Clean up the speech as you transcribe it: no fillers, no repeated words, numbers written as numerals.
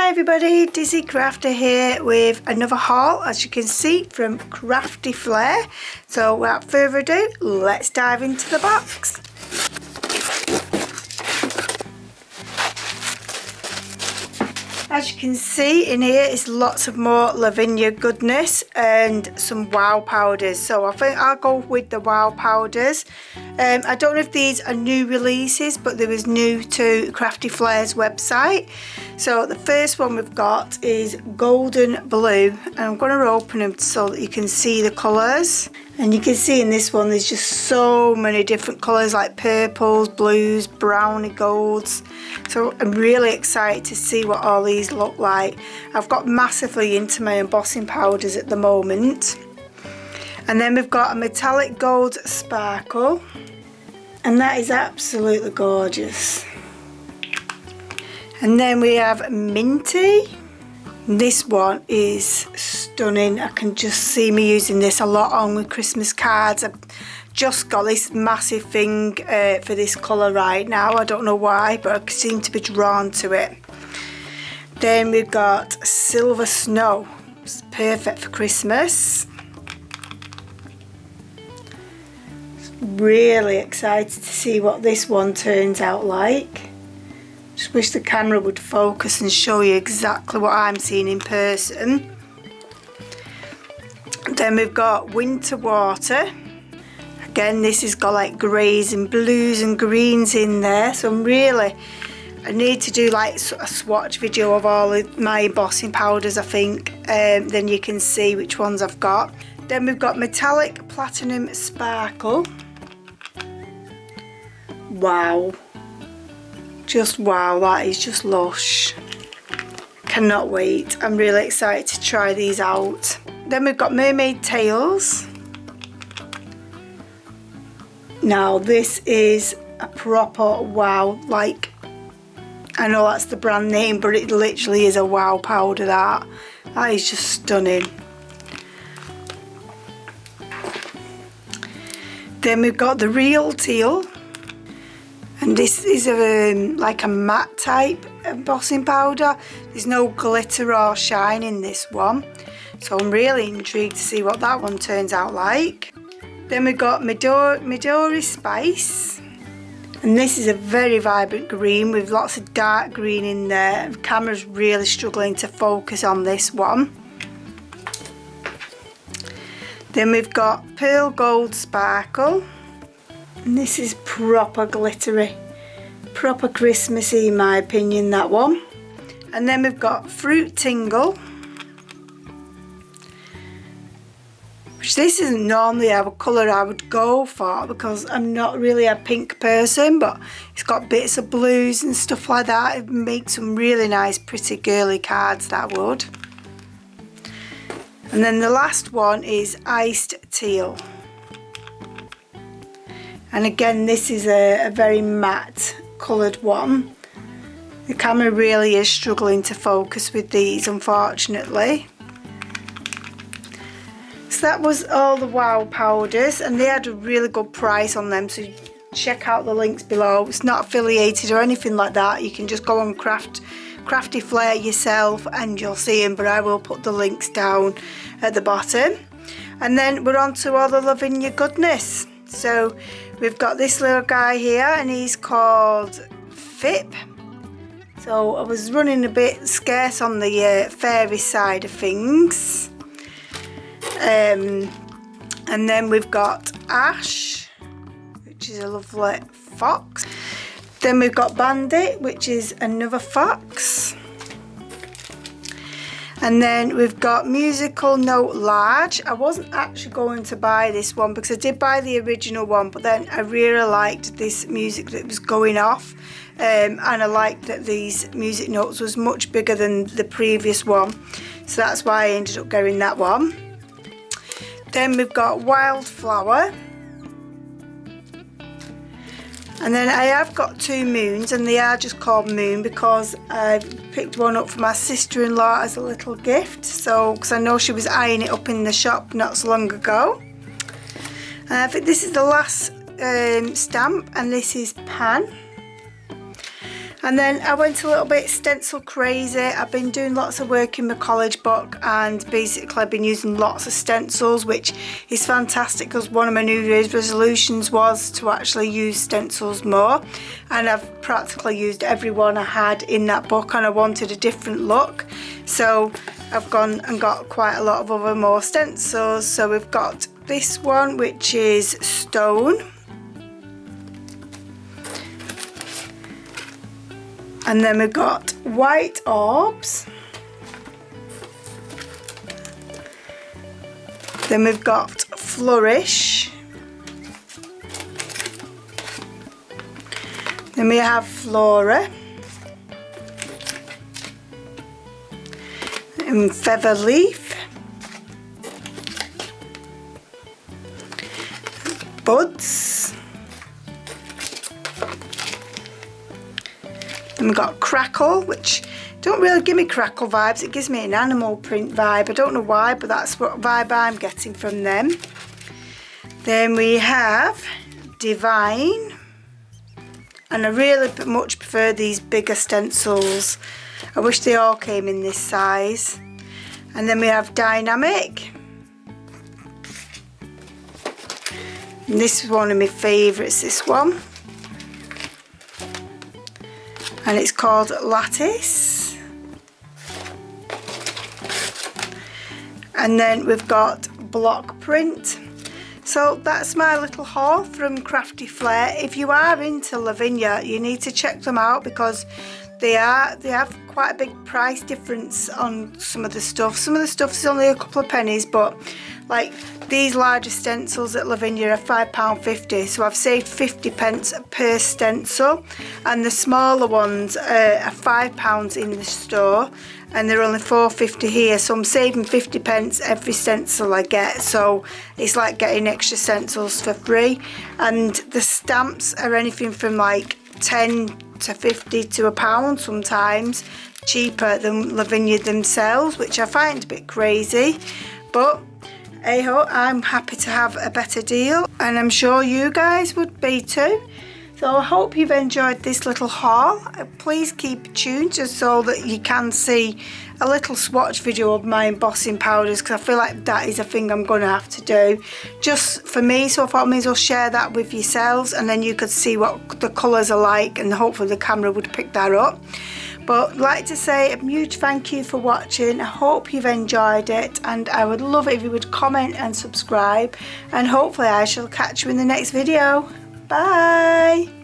Everybody, Dizzy Crafter here with another haul, as you can see, from Crafty Flair. So without further ado, let's dive into the box. As you can see in here is lots of more Lavinia goodness and some wow powders. So I think I'll go with the wow powders. I don't know if these are new releases, but they was new to Crafty Flair's website. So the first one we've got is golden blue, and I'm going to open them so that you can see the colours. And you can see in this one there's just so many different colours, like purples, blues, browny golds. So I'm really excited to see what all these look like. I've got massively into my embossing powders at the moment. And then we've got a metallic gold sparkle, and that is absolutely gorgeous. And then we have minty. This one is stunning. I can just see me using this a lot on with Christmas cards. I've just got this massive thing for this colour right now. I don't know why, but I seem to be drawn to it. Then we've got silver snow. It's perfect for Christmas. Really excited to see what this one turns out like. Just wish the camera would focus and show you exactly what I'm seeing in person. Then we've got winter water. Again, this has got like greys and blues and greens in there. So I need to do like a swatch video of all of my embossing powders, I think. Then you can see which ones I've got. Then we've got metallic platinum sparkle. Wow. Just wow, that is just lush. Cannot wait. I'm really excited to try these out. Then we've got mermaid tails. Now this is a proper wow, like, I know that's the brand name, but it literally is a wow powder. That is just stunning. Then we've got the real teal. And this is like a matte type embossing powder. There's no glitter or shine in this one. So I'm really intrigued to see what that one turns out like. Then we've got Midori Spice. And this is a very vibrant green with lots of dark green in there. The camera's really struggling to focus on this one. Then we've got Pearl Gold Sparkle. And this is proper glittery, proper Christmassy in my opinion, that one. And then we've got Fruit Tingle, which this isn't normally a colour I would go for because I'm not really a pink person, but it's got bits of blues and stuff like that. It makes some really nice pretty girly cards, that would. And then the last one is Iced Teal. And again, this is a very matte coloured one. The camera really is struggling to focus with these, unfortunately. So that was all the wow powders, and they had a really good price on them, so check out the links below. It's not affiliated or anything like that. You can just go on Crafty Flair yourself and you'll see them, but I will put the links down at the bottom. And then we're on to all the Lavinia goodness. So we've got this little guy here, and he's called Fip. So I was running a bit scarce on the fairy side of things. And then we've got Ash, which is a lovely fox. Then we've got Bandit, which is another fox. And then we've got Musical Note Large. I wasn't actually going to buy this one because I did buy the original one, but then I really liked this music that was going off. And I liked that these music notes was much bigger than the previous one. So that's why I ended up getting that one. Then we've got Wildflower. And then I have got 2 moons, and they are just called moon because I picked one up for my sister-in-law as a little gift. So, because I know she was eyeing it up in the shop not so long ago. And I think this is the last stamp, and this is Pan. And then I went a little bit stencil crazy. I've been doing lots of work in my college book, and basically I've been using lots of stencils, which is fantastic because one of my New Year's resolutions was to actually use stencils more. And I've practically used every one I had in that book, and I wanted a different look. So I've gone and got quite a lot of other more stencils. So we've got this one, which is Stone. And then we've got White Orbs. Then we've got Flourish. Then we have Flora. And Feather Leaf. Buds. And we've got Crackle, which don't really give me Crackle vibes. It gives me an animal print vibe. I don't know why, but that's what vibe I'm getting from them. Then we have Divine. And I really much prefer these bigger stencils. I wish they all came in this size. And then we have Dynamic. And this is one of my favourites, this one. And it's called Lattice. And then we've got Block Print. So that's my little haul from Crafty Flair. If you are into Lavinia, you need to check them out because they have quite a big price difference on some of the stuff. Some of the stuff is only a couple of pennies, but like these larger stencils at Lavinia are £5.50, so I've saved 50p per stencil, and the smaller ones are £5 in the store, and they're only £4.50 here, so I'm saving 50p every stencil I get. So it's like getting extra stencils for free, and the stamps are anything from like 10 to 50 to £1 sometimes cheaper than Lavinia themselves, which I find a bit crazy, but hey ho, I'm happy to have a better deal, and I'm sure you guys would be too. So I hope you've enjoyed this little haul. Please keep tuned just so that you can see a little swatch video of my embossing powders, because I feel like that is a thing I'm going to have to do just for me. So I thought I may as well share that with yourselves, and then you could see what the colours are like, and hopefully the camera would pick that up. But I'd like to say a huge thank you for watching. I hope you've enjoyed it, and I would love it if you would comment and subscribe, and hopefully I shall catch you in the next video. Bye!